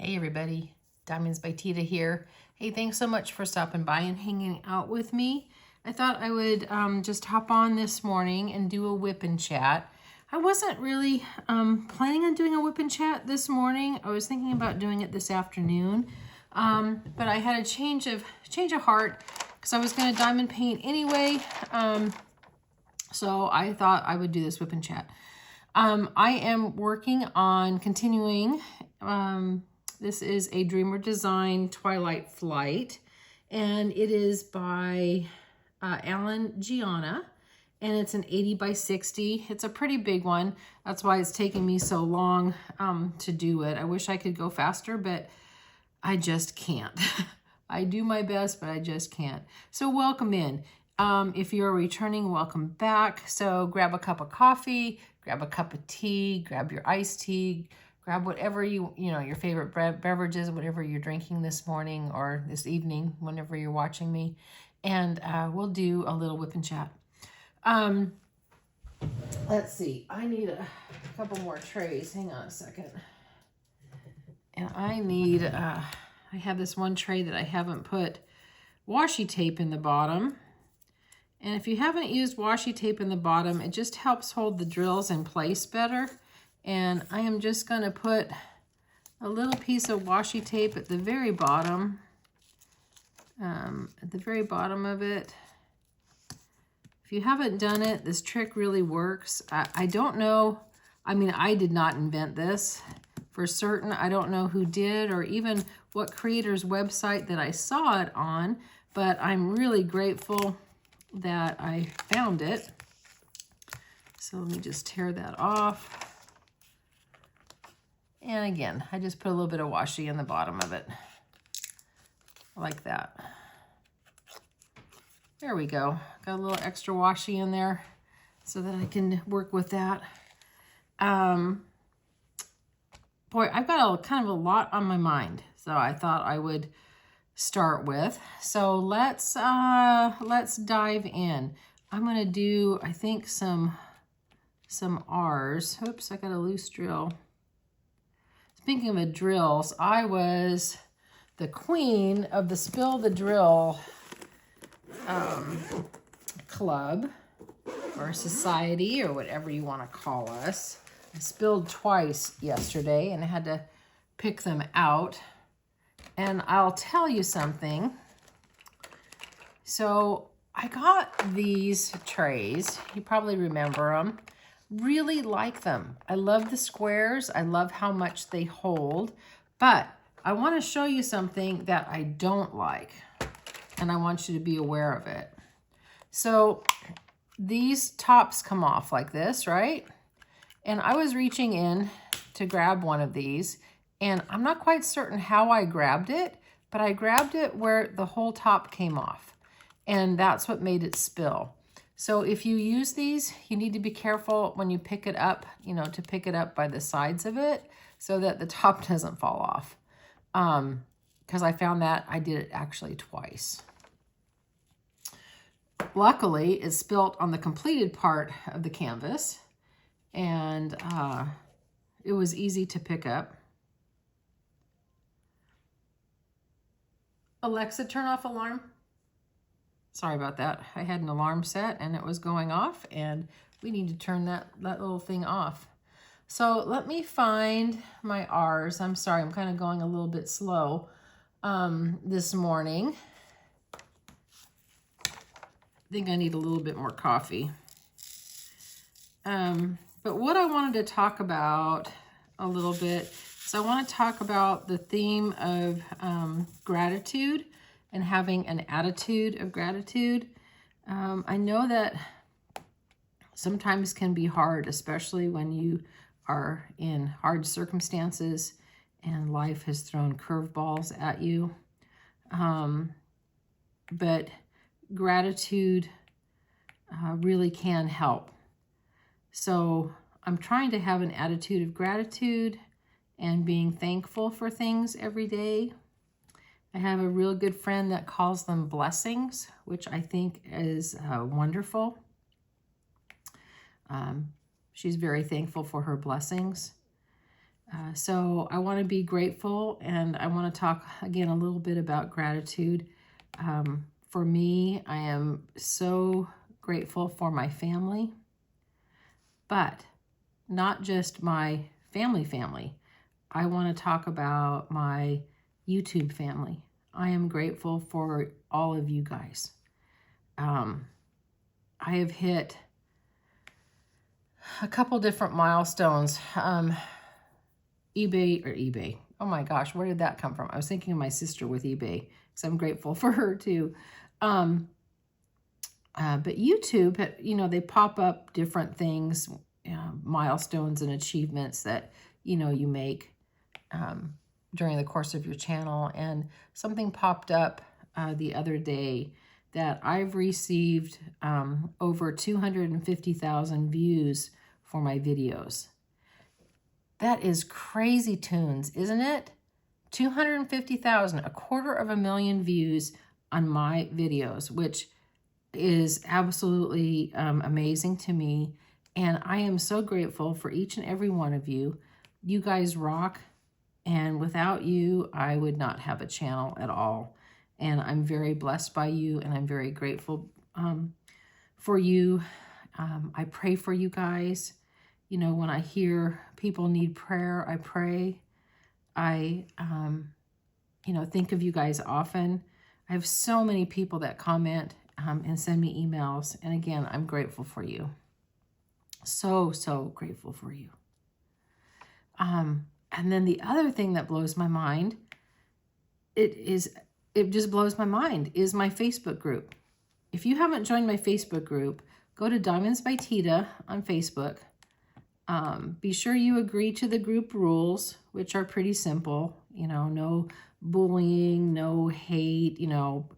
Hey everybody, DiamondsByTeeda here. Hey, thanks so much for stopping by and hanging out with me. I thought I would just hop on this morning and do a WIP and Chat. I wasn't really planning on doing a WIP and Chat this morning. I was thinking about doing it this afternoon, but I had a change of heart because I was going to diamond paint anyway. So I thought I would do this WIP and Chat. I am working on continuing. This is a Dreamer Design Twilight Flight, and it is by Alan Gianna, and it's an 80 by 60. It's a pretty big one. That's why it's taking me so long to do it. I wish I could go faster, but I just can't. I do my best, but I just can't. So welcome in. If you're returning, welcome back. So grab a cup of coffee, grab a cup of tea, grab your iced tea, grab whatever your favorite beverages, whatever you're drinking this morning or this evening, whenever you're watching me, and we'll do a little WIP and Chat. Let's see. I need a couple more trays. Hang on a second. And I need, I have this one tray that I haven't put washi tape in the bottom. And if you haven't used washi tape in the bottom, it just helps hold the drills in place better. And I am just going to put a little piece of washi tape at the very bottom, of it. If you haven't done it, this trick really works. I don't know, I mean, I did not invent this for certain. I don't know who did or even what creator's website that I saw it on, but I'm really grateful that I found it. So let me just tear that off. And again, I just put a little bit of washi in the bottom of it, like that. There we go. Got a little extra washi in there so that I can work with that. Boy, I've got kind of a lot on my mind, so I thought I would start with. So let's dive in. I'm gonna do, I think, some R's. Oops, I got a loose drill. Speaking of drills, I was the queen of the Spill the Drill club or society or whatever you want to call us. I spilled twice yesterday and I had to pick them out. And I'll tell you something. So I got these trays. You probably remember them. Really like them. I love the squares. I love how much they hold, but I want to show you something that I don't like, and I want you to be aware of it. So these tops come off like this, right? And I was reaching in to grab one of these, and I'm not quite certain how I grabbed it, but I grabbed it where the whole top came off, and that's what made it spill. So if you use these, you need to be careful when you pick it up, to pick it up by the sides of it so that the top doesn't fall off. Because I found that I did it actually twice. Luckily, it spilt on the completed part of the canvas, and it was easy to pick up. Alexa, turn off alarm. Sorry about that. I had an alarm set and it was going off, and we need to turn that little thing off. So let me find my R's. I'm sorry, I'm kind of going a little bit slow this morning. I think I need a little bit more coffee. But what I wanted to talk about a little bit is I want to talk about the theme of gratitude and having an attitude of gratitude. I know that sometimes can be hard, especially when you are in hard circumstances and life has thrown curveballs at you. But gratitude really can help. So I'm trying to have an attitude of gratitude and being thankful for things every day. I have a real good friend that calls them blessings, which I think is wonderful. She's very thankful for her blessings. So I want to be grateful, and I want to talk again a little bit about gratitude. For me, I am so grateful for my family, but not just my family. I want to talk about my YouTube family. I am grateful for all of you guys. I have hit a couple different milestones. eBay. Oh my gosh, where did that come from? I was thinking of my sister with eBay, because I'm grateful for her too. But YouTube, you know, they pop up different things, milestones and achievements that, you know, you make during the course of your channel. And something popped up the other day that I've received over 250,000 views for my videos. That is crazy tunes, isn't it? 250,000, 250,000 views on my videos, which is absolutely amazing to me. And I am so grateful for each and every one of you. You guys rock. And without you, I would not have a channel at all. And I'm very blessed by you, and I'm very grateful for you. I pray for you guys. You know, when I hear people need prayer, I pray. I, you know, think of you guys often. I have so many people that comment and send me emails. And again, I'm grateful for you. So grateful for you. And then the other thing that blows my mind, it just blows my mind, is my Facebook group. If you haven't joined my Facebook group, go to DiamondsByTeeda on Facebook. Be sure you agree to the group rules, which are pretty simple. You know, no bullying, no hate, you know,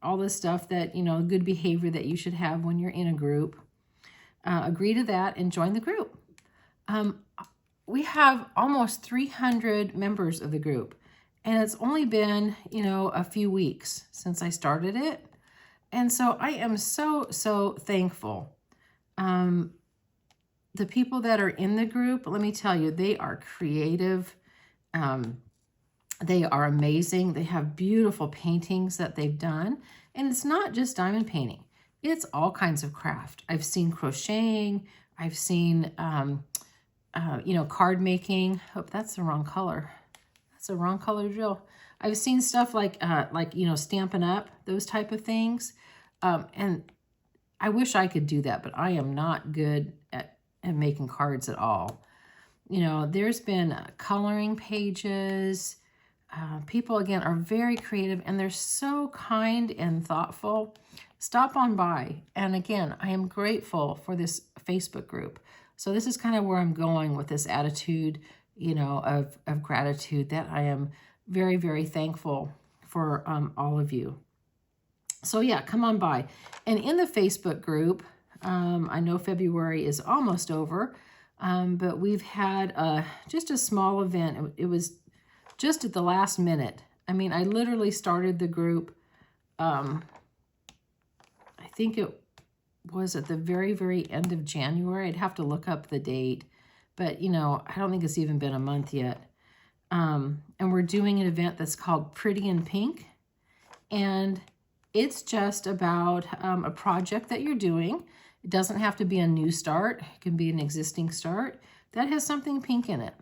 all the stuff that, you know, good behavior that you should have when you're in a group. Agree to that and join the group. We have almost 300 members of the group, and it's only been, you know, a few weeks since I started it. And so I am so thankful. The people that are in the group, let me tell you, they are creative. They are amazing. They have beautiful paintings that they've done. And it's not just diamond painting. It's all kinds of craft. I've seen crocheting. I've seen, you know, card making. Oh, that's the wrong color. That's the wrong color drill. I've seen stuff like, you know, Stampin' Up, those type of things. And I wish I could do that, but I am not good at making cards at all. You know, there's been coloring pages. People, again, are very creative, and they're so kind and thoughtful. Stop on by. And again, I am grateful for this Facebook group. So this is kind of where I'm going with this attitude, you know, of gratitude, that I am very thankful for all of you. So yeah, come on by. And in the Facebook group, I know February is almost over, but we've had just a small event. It was just at the last minute. I mean, I literally started the group, I think it was at the very end of January. I'd have to look up the date, but you know, I don't think it's even been a month yet. And we're doing an event that's called Pretty in Pink, and it's just about a project that you're doing. It doesn't have to be a new start. It can be an existing start that has something pink in it.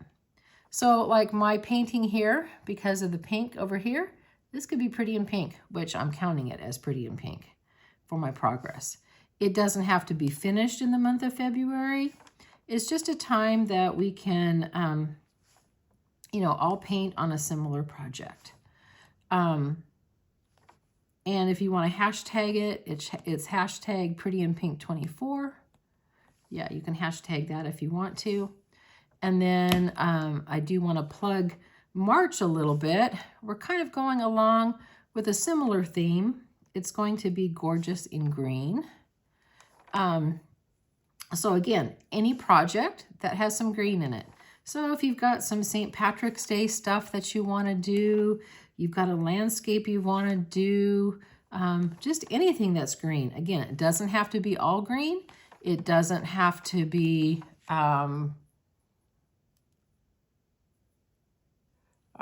So like my painting here, because of the pink over here, this could be Pretty in Pink, which I'm counting it as Pretty in Pink for my progress. It doesn't have to be finished in the month of February. It's just a time that we can, you know, all paint on a similar project. And if you want to hashtag it, it's hashtag Pretty in Pink 24. Yeah, you can hashtag that if you want to. And then I do want to plug March a little bit. We're kind of going along with a similar theme. It's going to be Gorgeous in Green. So again, any project that has some green in it. So if you've got some St. Patrick's Day stuff that you want to do, you've got a landscape you want to do, just anything that's green. Again, it doesn't have to be all green. It doesn't have to be,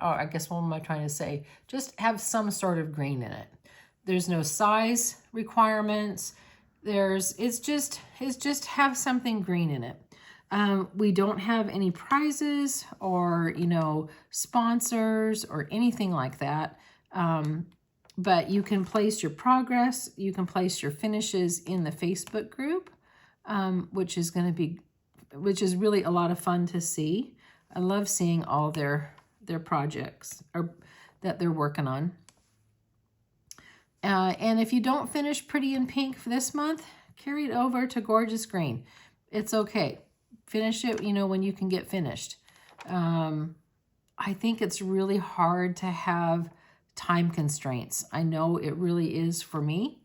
I guess what am I trying to say? Just have some sort of green in it. There's no size requirements. It's just have something green in it. We don't have any prizes or, you know, sponsors or anything like that. But you can place your progress, you can place your finishes in the Facebook group, which is really a lot of fun to see. I love seeing all their projects that they're working on. And if you don't finish Pretty in Pink for this month, carry it over to Gorgeous Green. It's okay. Finish it, you know, when you can get finished. I think it's really hard to have time constraints. I know it really is for me.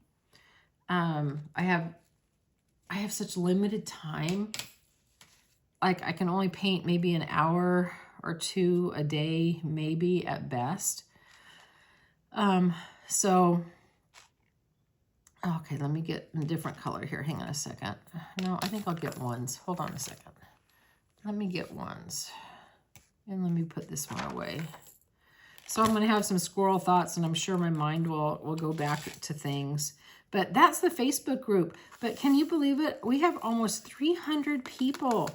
I have such limited time. Like I can only paint maybe an hour or two a day, maybe at best. So, okay, let me get a different color here. Hang on a second. No, I think I'll get ones. Hold on a second. Let me get ones. And let me put this one away. So I'm going to have some squirrel thoughts, and I'm sure my mind will go back to things. But that's the Facebook group. But can you believe it? We have almost 300 people.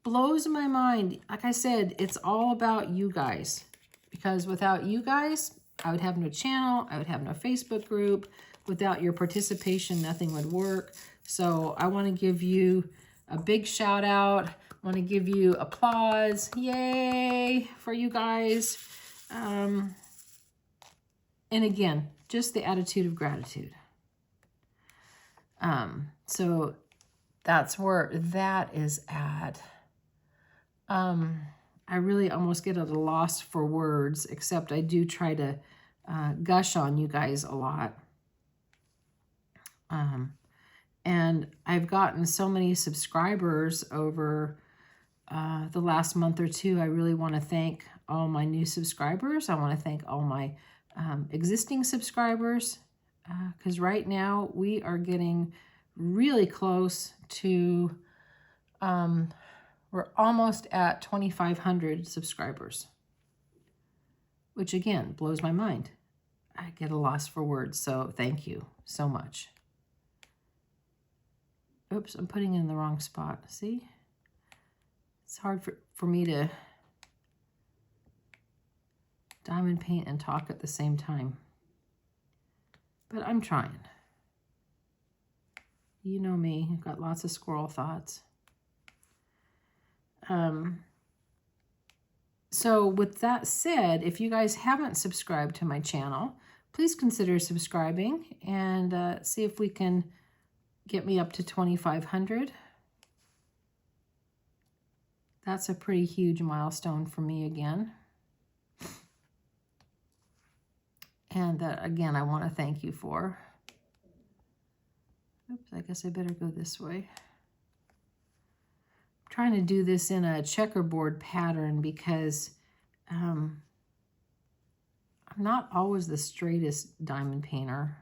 Blows my mind. Like I said, it's all about you guys. Because without you guys, I would have no channel. I would have no Facebook group. Without your participation, nothing would work. So I want to give you a big shout out. I want to give you applause. Yay for you guys. And again, just the attitude of gratitude. So that's where that is at. I really almost get at a loss for words, except I do try to gush on you guys a lot. And I've gotten so many subscribers over the last month or two. I really want to thank all my new subscribers. I want to thank all my existing subscribers, because right now we are getting really close to, we're almost at 2,500 subscribers, which again blows my mind. I get a loss for words, so thank you so much. Oops, I'm putting it in the wrong spot. See? It's hard for me to diamond paint and talk at the same time. But I'm trying. You know me, I've got lots of squirrel thoughts. So with that said, if you guys haven't subscribed to my channel, please consider subscribing and see if we can get me up to 2,500. That's a pretty huge milestone for me again. And that, again, I want to thank you for. Oops, I guess I better go this way. I'm trying to do this in a checkerboard pattern because I'm not always the straightest diamond painter.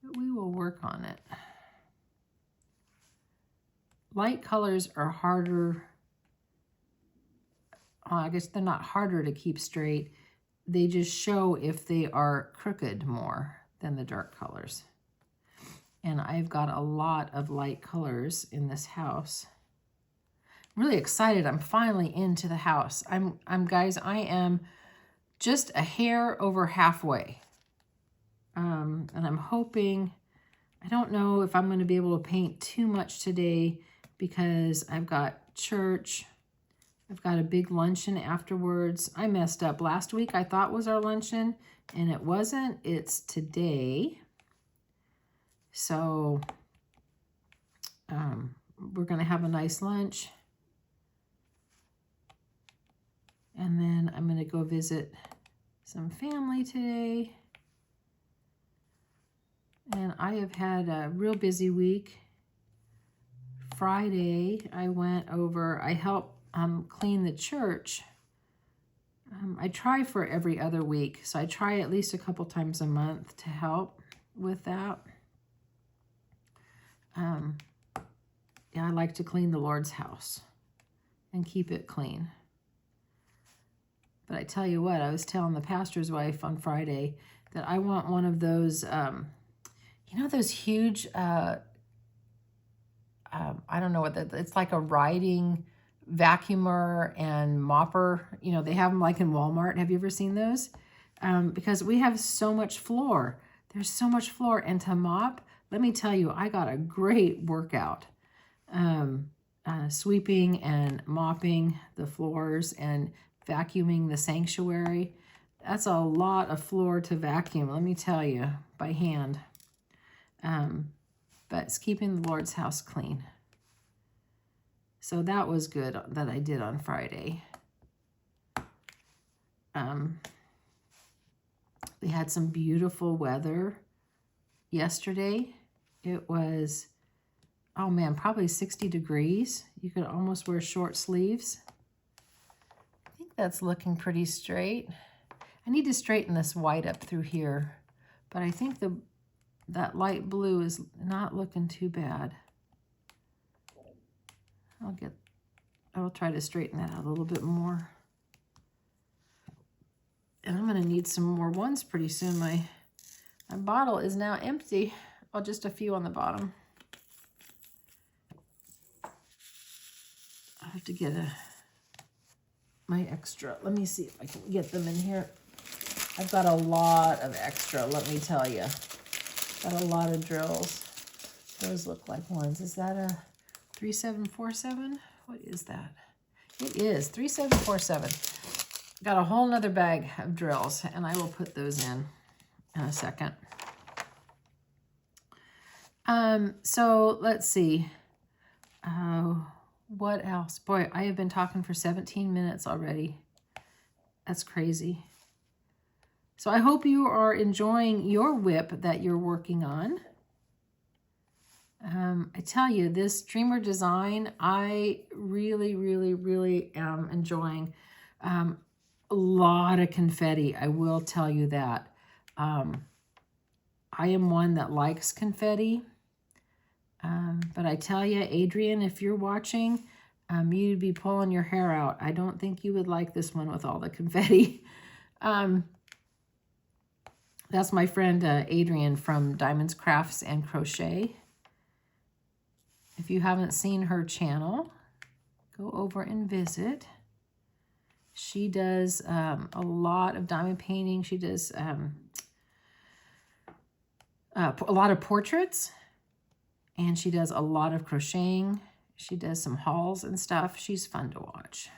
But we will work on it. Light colors are harder. I guess they're not harder to keep straight. They just show if they are crooked more than the dark colors. And I've got a lot of light colors in this house. I'm really excited. I'm finally into the house. Guys, I am just a hair over halfway. And I'm hoping, I don't know if I'm going to be able to paint too much today because I've got church. I've got a big luncheon afterwards. I messed up. Last week I thought was our luncheon, and it wasn't. It's today. So we're going to have a nice lunch. And then I'm going to go visit some family today. And I have had a real busy week. Friday, I went over, I helped clean the church. I try for every other week, so I try at least a couple times a month to help with that. Yeah, I like to clean the Lord's house and keep it clean. But I tell you what, I was telling the pastor's wife on Friday that I want one of those, you know, those huge, I don't know what that, it's like a riding vacuumer and mopper. You know, they have them like in Walmart. Have you ever seen those? Because we have so much floor. There's so much floor. And to mop, let me tell you, I got a great workout. Sweeping and mopping the floors and vacuuming the sanctuary. That's a lot of floor to vacuum, let me tell you, by hand. But it's keeping the Lord's house clean. So that was good that I did on Friday. We had some beautiful weather yesterday. It was, oh man, probably 60 degrees. You could almost wear short sleeves. I think that's looking pretty straight. I need to straighten this white up through here, but I think that light blue is not looking too bad. I will try to straighten that out a little bit more. And I'm gonna need some more ones pretty soon. My bottle is now empty. Oh, just a few on the bottom. I have to get my extra. Let me see if I can get them in here. I've got a lot of extra, let me tell you. Got a lot of drills. Those look like ones. Is that a 3747? What is that? It is 3747. Got a whole nother bag of drills, and I will put those in a second. So let's see. What else? Boy, I have been talking for 17 minutes already. That's crazy. So I hope you are enjoying your WIP that you're working on. I tell you, this Dreamer design, I really, really, really am enjoying. A lot of confetti, I will tell you that. I am one that likes confetti. But I tell you, Adrian, if you're watching, you'd be pulling your hair out. I don't think you would like this one with all the confetti. That's my friend Adrian from Diamonds, Crafts, and Crochet. If you haven't seen her channel, go over and visit. She does a lot of diamond painting. She does a lot of portraits. And she does a lot of crocheting. She does some hauls and stuff. She's fun to watch.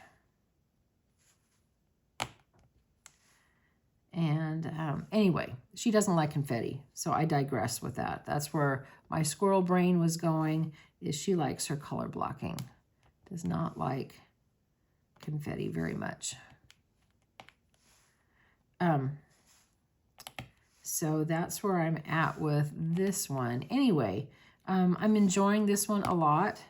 And anyway, she doesn't like confetti, so I digress with that. That's where my squirrel brain was going, is she likes her color blocking. Does not like confetti very much. So that's where I'm at with this one. Anyway, I'm enjoying this one a lot.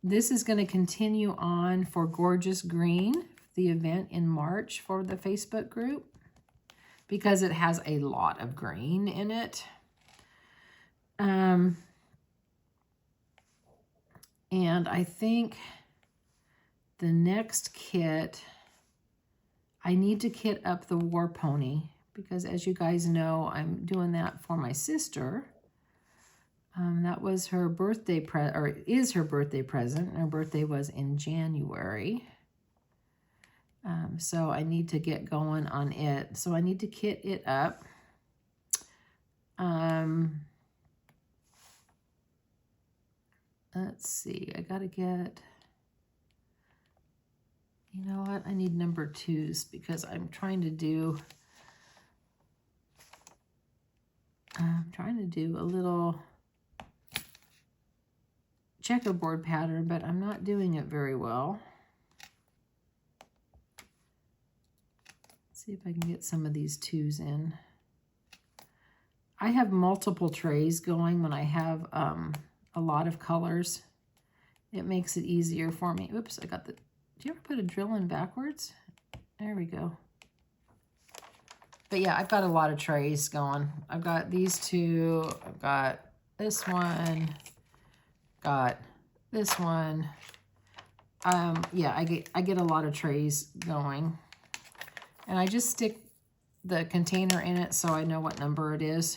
This is going to continue on for Gorgeous Green, the event in March for the Facebook group, because it has a lot of green in it. And I think the next kit, I need to kit up the War Pony, because as you guys know, I'm doing that for my sister. That was her birthday is her birthday present, and her birthday was in January. So I need to get going on it. So I need to kit it up. Let's see, I gotta get, you know what? I need number 2s because I'm trying to do a little checkerboard pattern, but I'm not doing it very well. Let's see if I can get some of these 2s in. I have multiple trays going when I have a lot of colors. It makes it easier for me. Oops, I got the, do you ever put a drill in backwards? There we go. But yeah, I've got a lot of trays going. I've got these 2, I've got this one, got this one. Yeah, I get a lot of trays going. And I just stick the container in it so I know what number it is.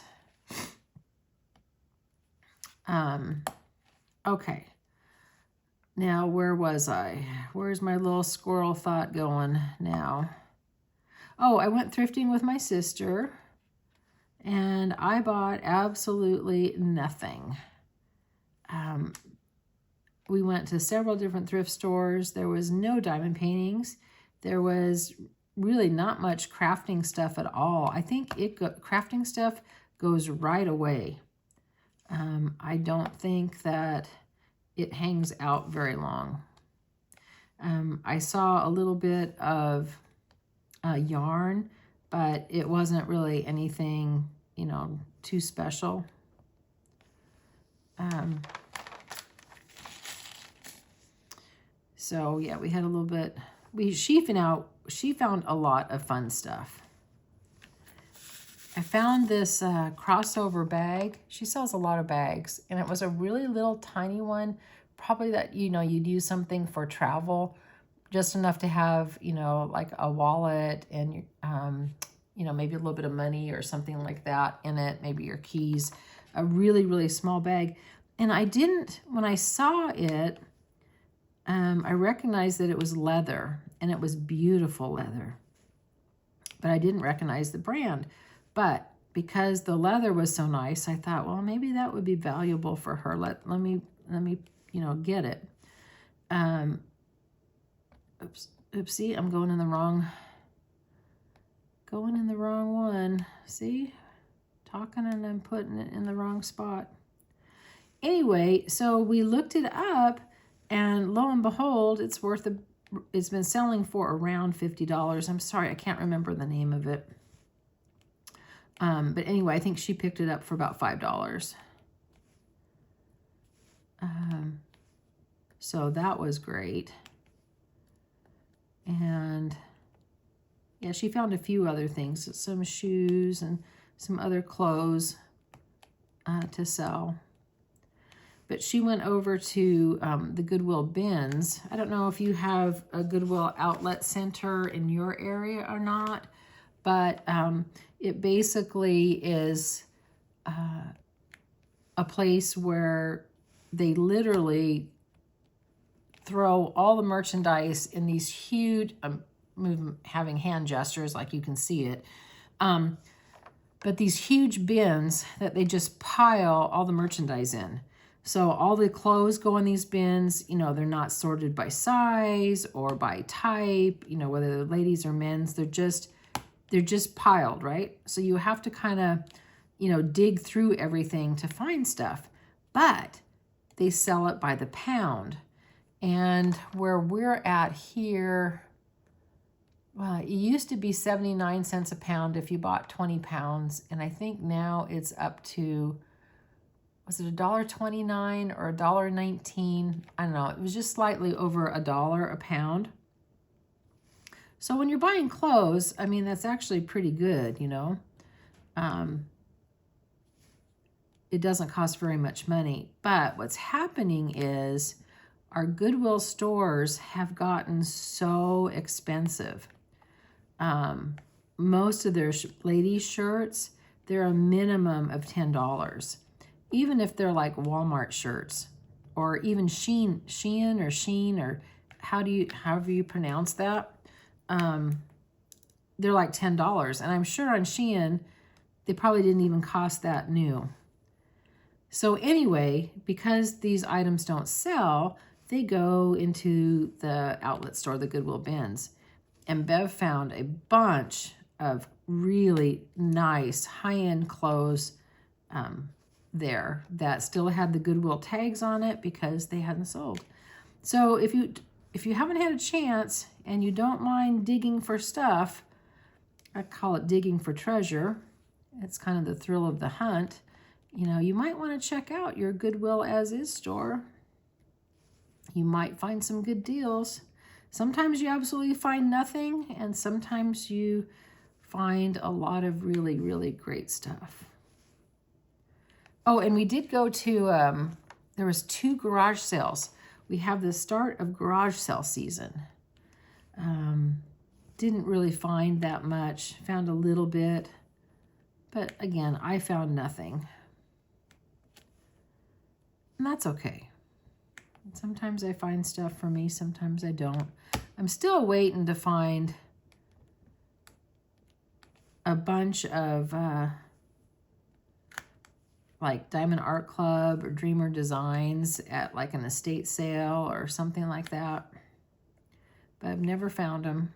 Okay. Now, where was I? Where's my little squirrel thought going now? Oh, I went thrifting with my sister, and I bought absolutely nothing. We went to several different thrift stores. There was no diamond paintings. There was really not much crafting stuff at all. I think crafting stuff goes right away. I don't think that it hangs out very long. I saw a little bit of yarn, but it wasn't really anything, you know, too special. So yeah, we had a little bit. She found a lot of fun stuff. I found this crossover bag. She sells a lot of bags, and it was a really little tiny one, probably that, you know, you'd use something for travel, just enough to have, you know, like a wallet and, you know, maybe a little bit of money or something like that in it, maybe your keys, a really, really small bag. And when I saw it, I recognized that it was leather, and it was beautiful leather, but I didn't recognize the brand. But because the leather was so nice, I thought, well, maybe that would be valuable for her. Let me, you know, get it. Oopsie, I'm going in the wrong one. See? Talking and I'm putting it in the wrong spot. Anyway, so we looked it up, and lo and behold, it's been selling for around $50. I'm sorry, I can't remember the name of it. But anyway, I think she picked it up for about $5. So that was great. And yeah, she found a few other things, some shoes and some other clothes to sell. But she went over to the Goodwill bins. I don't know if you have a Goodwill outlet center in your area or not, but it basically is a place where they literally throw all the merchandise in these huge, having hand gestures like you can see it, but these huge bins that they just pile all the merchandise in. So all the clothes go in these bins, you know, they're not sorted by size or by type, you know, whether they're ladies or men's, they're just piled, right? So you have to kind of, you know, dig through everything to find stuff, but they sell it by the pound. And where we're at here, well, it used to be 79 cents a pound if you bought 20 pounds. And I think now it's up to, was it $1.29 or $1.19? I don't know. It was just slightly over $1 a pound. So when you're buying clothes, I mean, that's actually pretty good, you know. It doesn't cost very much money. But what's happening is our Goodwill stores have gotten so expensive. Most of their ladies' shirts, they're a minimum of $10. Even if they're like Walmart shirts, or even Shein, or however you pronounce that, they're like $10. And I'm sure on Shein, they probably didn't even cost that new. So anyway, because these items don't sell, they go into the outlet store, the Goodwill bins. And Bev found a bunch of really nice high-end clothes there that still had the Goodwill tags on it because they hadn't sold. So if you haven't had a chance and you don't mind digging for stuff, I call it digging for treasure. It's kind of the thrill of the hunt. You know, you might want to check out your Goodwill as is store. You might find some good deals. Sometimes you absolutely find nothing, and sometimes you find a lot of really, really great stuff. Oh, and we did go to there was 2 garage sales. We have the start of garage sale season. Didn't really find that much. Found a little bit. But again, I found nothing. And that's okay. Sometimes I find stuff for me, sometimes I don't. I'm still waiting to find a bunch of like Diamond Art Club or Dreamer Designs at like an estate sale or something like that. But I've never found them.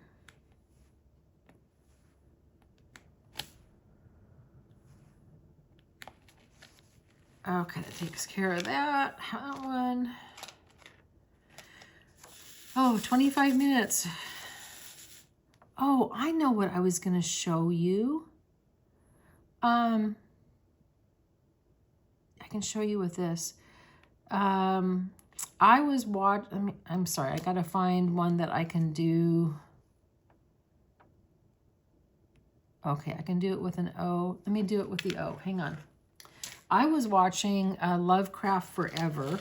Okay, that takes care of that. That one. Oh, 25 minutes. Oh, I know what I was going to show you. I can show you with this. I was I'm sorry, I got to find one that I can do. Okay, I can do it with an O. Let me do it with the O. Hang on. I was watching Lovecraft Forever.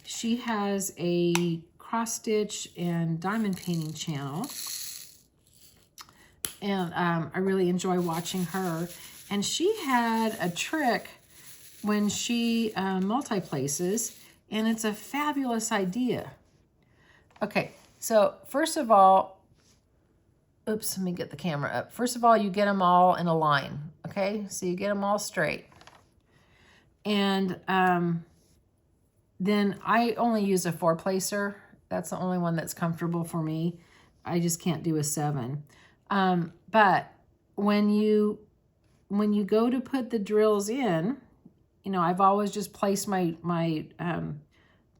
She has a cross stitch and diamond painting channel. And I really enjoy watching her. And she had a trick when she multi-places, and it's a fabulous idea. Okay, so first of all, oops, let me get the camera up. First of all, you get them all in a line, okay? So you get them all straight. And then I only use a 4-placer. That's the only one that's comfortable for me. I just can't do a 7. But when you go to put the drills in, you know, I've always just placed my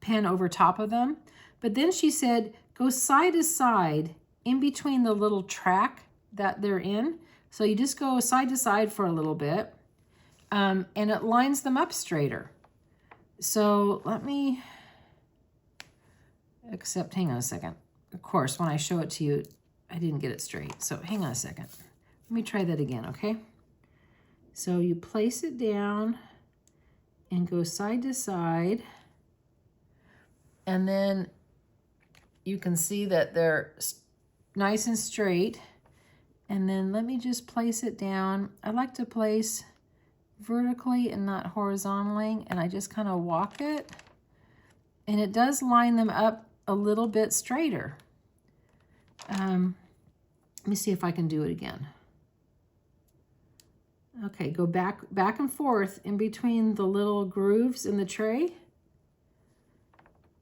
pen over top of them. But then she said, go side to side in between the little track that they're in. So you just go side to side for a little bit. And it lines them up straighter. So let me, hang on a second. Of course, when I show it to you, I didn't get it straight. So hang on a second. Let me try that again, okay? So you place it down and go side to side. And then you can see that they're nice and straight. And then let me just place it down. I like to place vertically and not horizontally, and I just kind of walk it, and it does line them up a little bit straighter. Let me see if I can do it again. Okay, go back and forth in between the little grooves in the tray,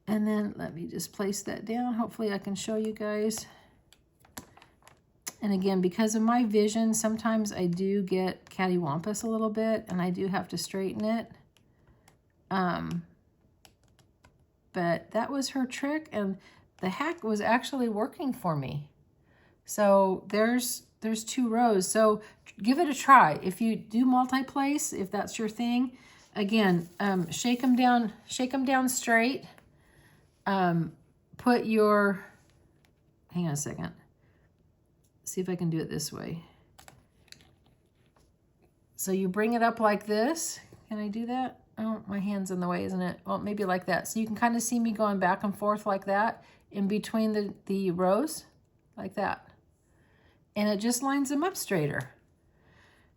and then let me just place that down. Hopefully I can show you guys. And again, because of my vision, sometimes I do get cattywampus a little bit, and I do have to straighten it. But that was her trick, and the hack was actually working for me. So there's 2 rows. So give it a try. If you do multi-place, if that's your thing, again, shake them down straight. Put your, hang on a second. See if I can do it this way. So you bring it up like this. Can I do that? Oh, my hand's in the way, isn't it? Well, maybe like that. So you can kind of see me going back and forth like that in between the rows, like that. And it just lines them up straighter.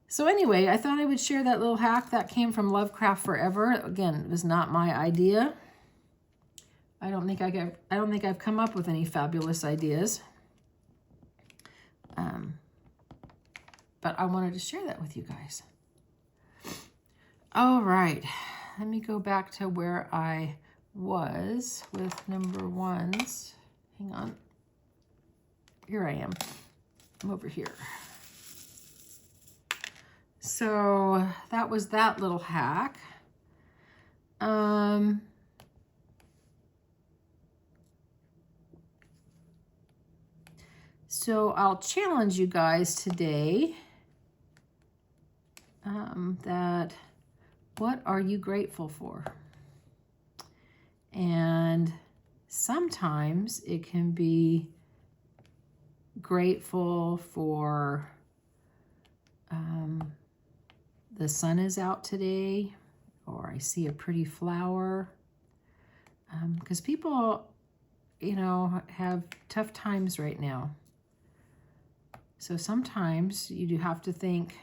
So anyway, I thought I would share that little hack that came from Lovecraft Forever. Again, it was not my idea. I don't think I've come up with any fabulous ideas. But I wanted to share that with you guys. All right, let me go back to where I was with number 1s. Hang on. Here I am. I'm over here. So that was that little hack. So I'll challenge you guys today that what are you grateful for? And sometimes it can be grateful for the sun is out today, or I see a pretty flower. because people, you know, have tough times right now. So sometimes you do have to think,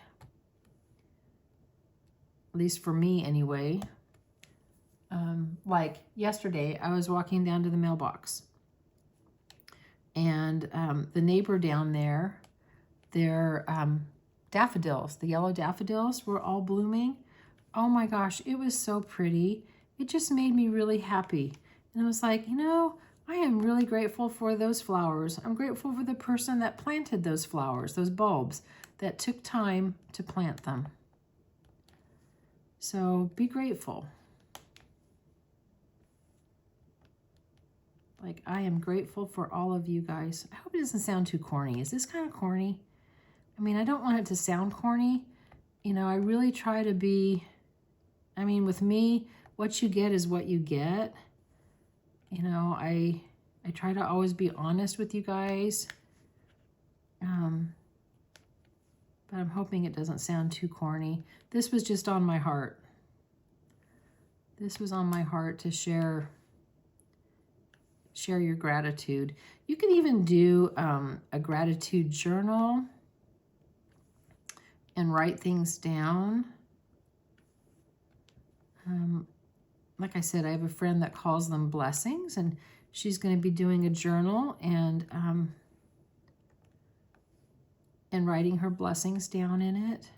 at least for me anyway, like yesterday, I was walking down to the mailbox, and the neighbor down there, their daffodils, the yellow daffodils were all blooming. Oh my gosh, it was so pretty. It just made me really happy. And I was like, you know, I am really grateful for those flowers. I'm grateful for the person that planted those flowers, those bulbs, that took time to plant them. So be grateful. Like, I am grateful for all of you guys. I hope it doesn't sound too corny. Is this kind of corny? I mean, I don't want it to sound corny. You know, I really try to be, I mean, with me, what you get is what you get. You know, I try to always be honest with you guys. But I'm hoping it doesn't sound too corny. This was just on my heart. This was on my heart to share your gratitude. You can even do a gratitude journal and write things down. Like I said, I have a friend that calls them blessings, and she's going to be doing a journal and writing her blessings down in it.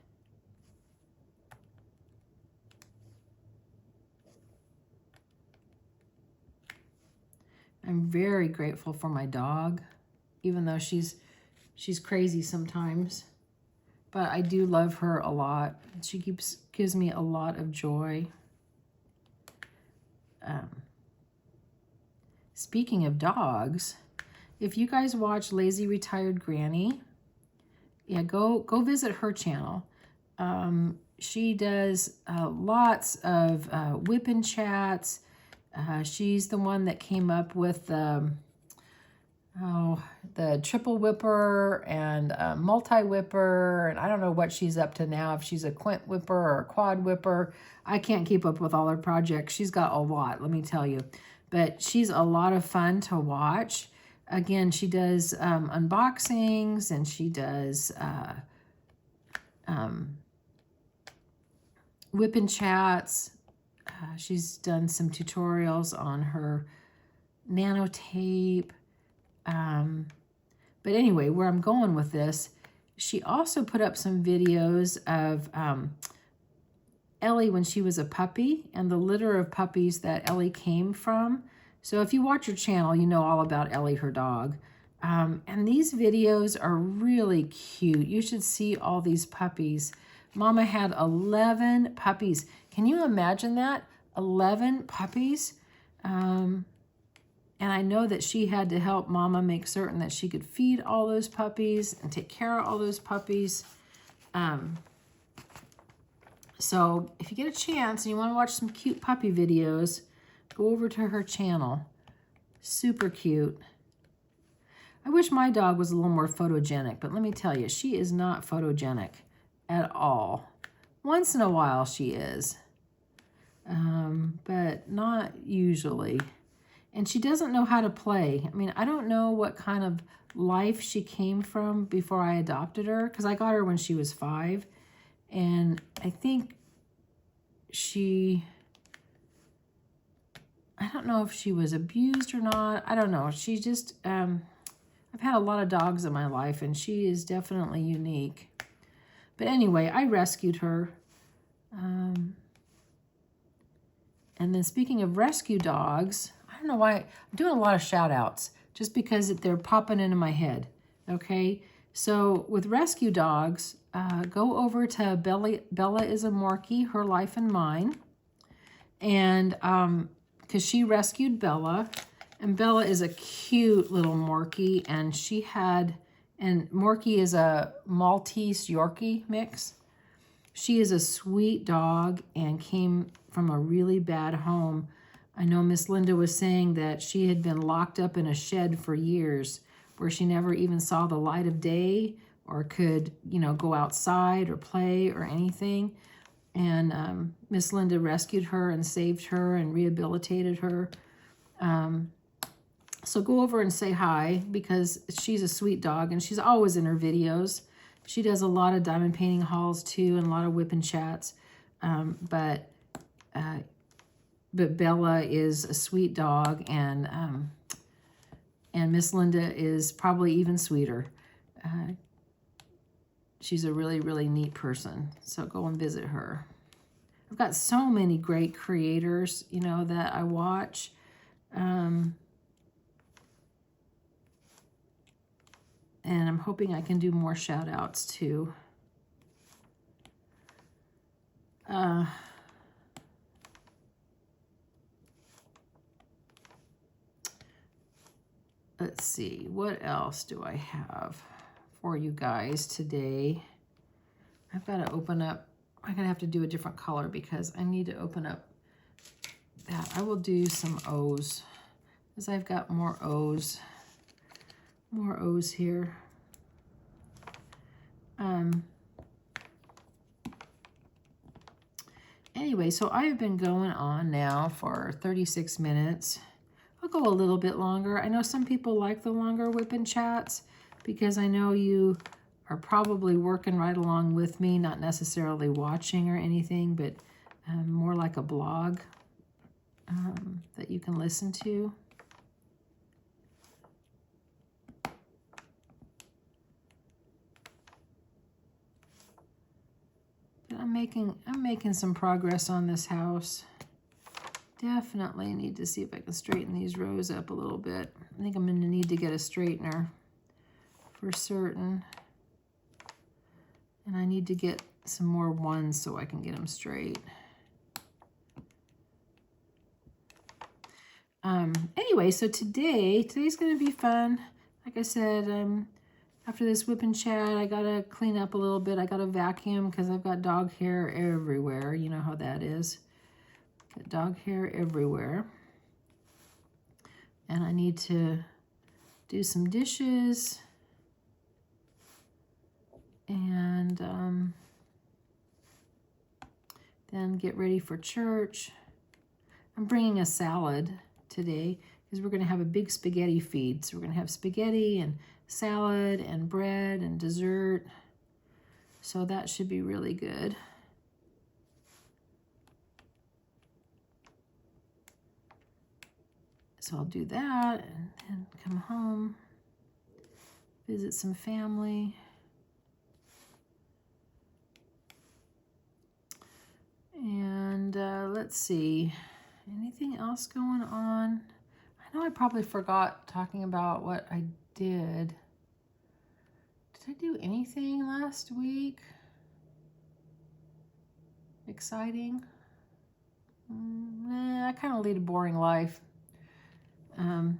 I'm very grateful for my dog, even though she's crazy sometimes. But I do love her a lot. She gives me a lot of joy. Speaking of dogs, if you guys watch Lazy Retired Granny, yeah, go visit her channel. She does lots of WIP and Chats. She's the one that came up with the triple whipper and multi-whipper, and I don't know what she's up to now, if she's a quint whipper or a quad whipper. I can't keep up with all her projects. She's got a lot, let me tell you. But she's a lot of fun to watch. Again, she does unboxings, and she does WIP and Chats. She's done some tutorials on her Nano tape. But anyway, where I'm going with this, she also put up some videos of Ellie when she was a puppy and the litter of puppies that Ellie came from. So if you watch her channel, you know all about Ellie, her dog. And these videos are really cute. You should see all these puppies. Mama had 11 puppies. Can you imagine that? 11 puppies? And I know that she had to help Mama make certain that she could feed all those puppies and take care of all those puppies. So if you get a chance and you want to watch some cute puppy videos, go over to her channel. Super cute. I wish my dog was a little more photogenic, but let me tell you, she is not photogenic at all. Once in a while she is, but not usually. And she doesn't know how to play. I mean, I don't know what kind of life she came from before I adopted her, because I got her when she was 5. And I think I don't know if she was abused or not. I don't know. She just, I've had a lot of dogs in my life, and she is definitely unique. But anyway, I rescued her. And then speaking of rescue dogs, I don't know why, I'm doing a lot of shout outs just because they're popping into my head. Okay, so with rescue dogs, go over to Bella is a Morkie, Her Life and Mine. And because she rescued Bella, and Bella is a cute little Morkie, and and Morkie is a Maltese Yorkie mix. She is a sweet dog and came from a really bad home. I know Miss Linda was saying that she had been locked up in a shed for years where she never even saw the light of day or could, you know, go outside or play or anything. And Miss Linda rescued her and saved her and rehabilitated her. So go over and say hi, because she's a sweet dog and she's always in her videos. She does a lot of diamond painting hauls too, and a lot of WIP and Chats. But Bella is a sweet dog, and Miss Linda is probably even sweeter. She's a really, really neat person. So go and visit her. I've got so many great creators, you know, that I watch. And I'm hoping I can do more shout outs too. Let's see, what else do I have for you guys today? I've got to open up, I'm going to have to do a different color because I need to open up that. I will do some O's, because I've got more O's here. Anyway, so I've been going on now for 36 minutes. I'll go a little bit longer. I know some people like the longer WIP and Chats, because I know you are probably working right along with me, not necessarily watching or anything, but more like a blog that you can listen to. But I'm making some progress on this house. Definitely need to see if I can straighten these rows up a little bit. I think I'm going to need to get a straightener for certain. And I need to get some more ones so I can get them straight. Anyway, so today's going to be fun. Like I said, after this WIP and Chat, I got to clean up a little bit. I got to vacuum because I've got dog hair everywhere. You know how that is. Got dog hair everywhere. And I need to do some dishes. And then get ready for church. I'm bringing a salad today because we're going to have a big spaghetti feed. So we're going to have spaghetti and salad and bread and dessert. So that should be really good. So I'll do that and then come home, visit some family. And let's see, anything else going on? I know I probably forgot talking about what I did. Did I do anything last week exciting? I kind of lead a boring life.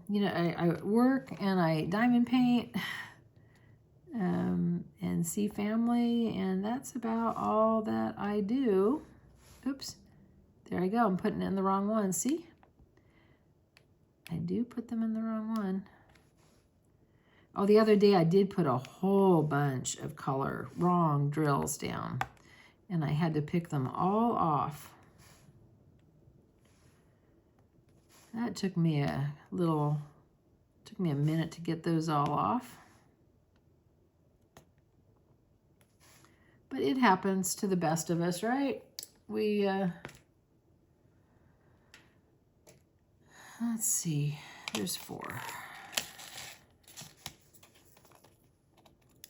You know, I work and I diamond paint and see family, and that's about all that I do. Oops, there I go. I'm putting it in the wrong one. See? I do put them in the wrong one. Oh, the other day I did put a whole bunch of wrong drills down, and I had to pick them all off. That took me a minute to get those all off. But it happens to the best of us, right? Let's see, there's 4.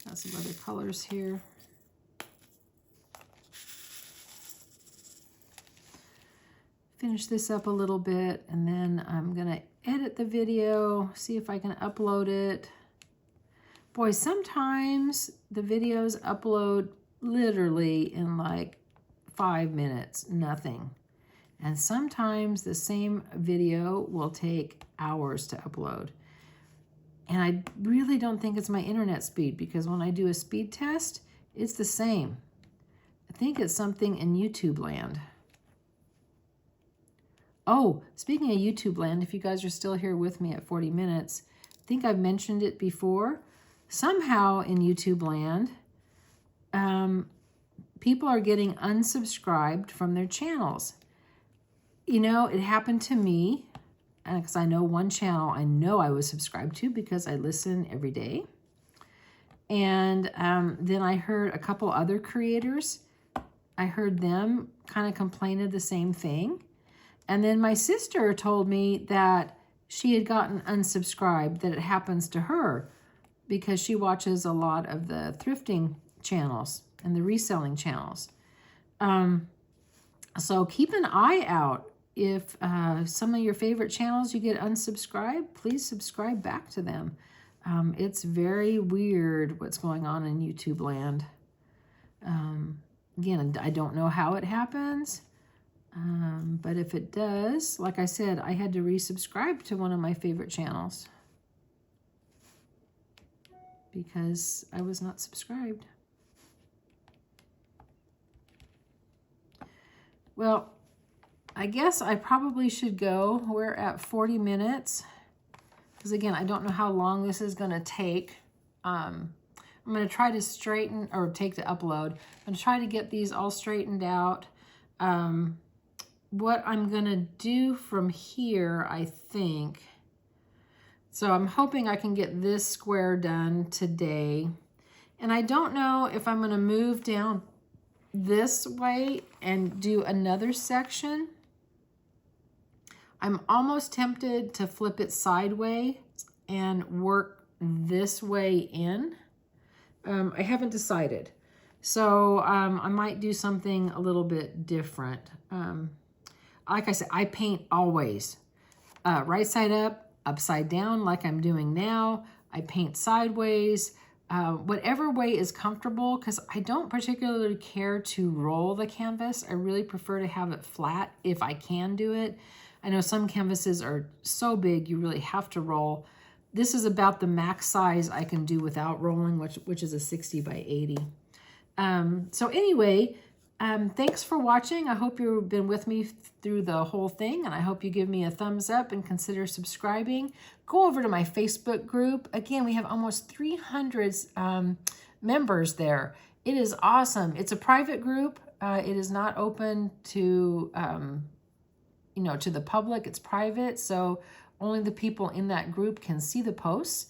Got some other colors here. Finish this up a little bit, and then I'm gonna edit the video, see if I can upload it. Boy, sometimes the videos upload literally in like 5 minutes, nothing. And sometimes the same video will take hours to upload. And I really don't think it's my internet speed, because when I do a speed test, it's the same. I think it's something in YouTube land. Oh, speaking of YouTube land, if you guys are still here with me at 40 minutes, I think I've mentioned it before. Somehow in YouTube land, people are getting unsubscribed from their channels. You know, it happened to me. because I know one channel I know I was subscribed to because I listen every day. And then I heard a couple other creators. I heard them kind of complain of the same thing. And then my sister told me that she had gotten unsubscribed, that it happens to her because she watches a lot of the thrifting channels and the reselling channels. So keep an eye out. If some of your favorite channels you get unsubscribed, please subscribe back to them. It's very weird what's going on in YouTube land. Again, I don't know how it happens, but if it does, like I said, I had to resubscribe to one of my favorite channels because I was not subscribed. Well, I guess I probably should go. We're at 40 minutes. Because again, I don't know how long this is going to take. I'm going to try to straighten, or take to upload. I'm going to try to get these all straightened out. What I'm going to do from here, I think. So I'm hoping I can get this square done today. And I don't know if I'm going to move down this way and do another section. I'm almost tempted to flip it sideways and work this way in. I haven't decided. So I might do something a little bit different. Like I said, I paint always. Right side up, upside down like I'm doing now. I paint sideways. Whatever way is comfortable, because I don't particularly care to roll the canvas. I really prefer to have it flat if I can do it. I know some canvases are so big you really have to roll. This is about the max size I can do without rolling, which is a 60 by 80. So anyway, thanks for watching. I hope you've been with me through the whole thing, and I hope you give me a thumbs up and consider subscribing. Go over to my Facebook group. Again, we have almost 300 members there. It is awesome. It's a private group. It is not open to to the public. It's private, so only the people in that group can see the posts.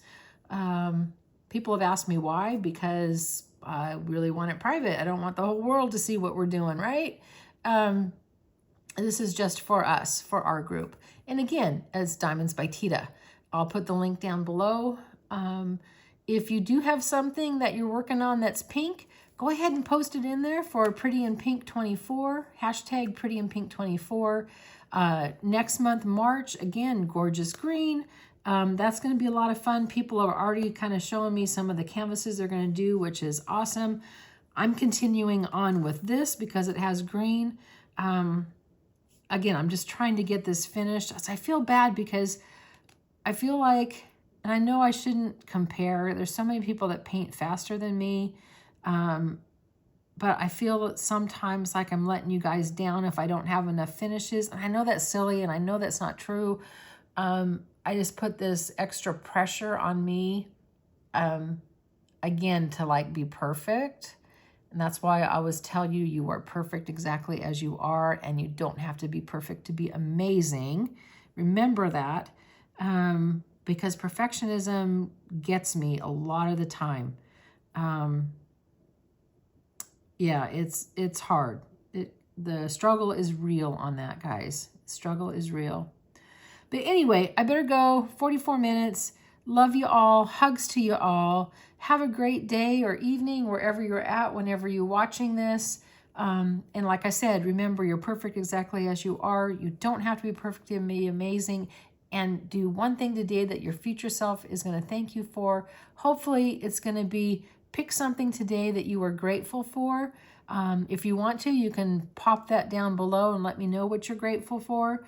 People have asked me why, because I really want it private. I don't want the whole world to see what we're doing, right? This is just for us, for our group. And again, as Diamonds by Teeda. I'll put the link down below. If you do have something that you're working on that's pink, go ahead and post it in there for Pretty in Pink 24, hashtag Pretty in Pink 24. Next month, March, again, gorgeous green. That's going to be a lot of fun. People are already kind of showing me some of the canvases they're going to do, which is awesome. I'm continuing on with this because it has green. Again, I'm just trying to get this finished. I feel bad because I feel like, and I know I shouldn't compare. There's so many people that paint faster than me. But I feel sometimes like I'm letting you guys down if I don't have enough finishes. And I know that's silly, and I know that's not true. I just put this extra pressure on me, again, to like be perfect. And that's why I always tell you, you are perfect exactly as you are, and you don't have to be perfect to be amazing. Remember that, because perfectionism gets me a lot of the time. Yeah, it's hard. The struggle is real on that, guys. Struggle is real. But anyway, I better go. 44 minutes. Love you all. Hugs to you all. Have a great day or evening wherever you're at, whenever you're watching this. And like I said, remember, you're perfect exactly as you are. You don't have to be perfect to be amazing. And do one thing today that your future self is going to thank you for. Hopefully, it's going to be pick something today that you are grateful for. If you want to, you can pop that down below and let me know what you're grateful for.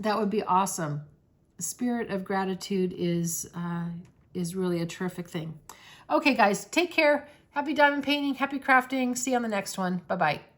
That would be awesome. The spirit of gratitude is really a terrific thing. Okay, guys, take care. Happy diamond painting. Happy crafting. See you on the next one. Bye-bye.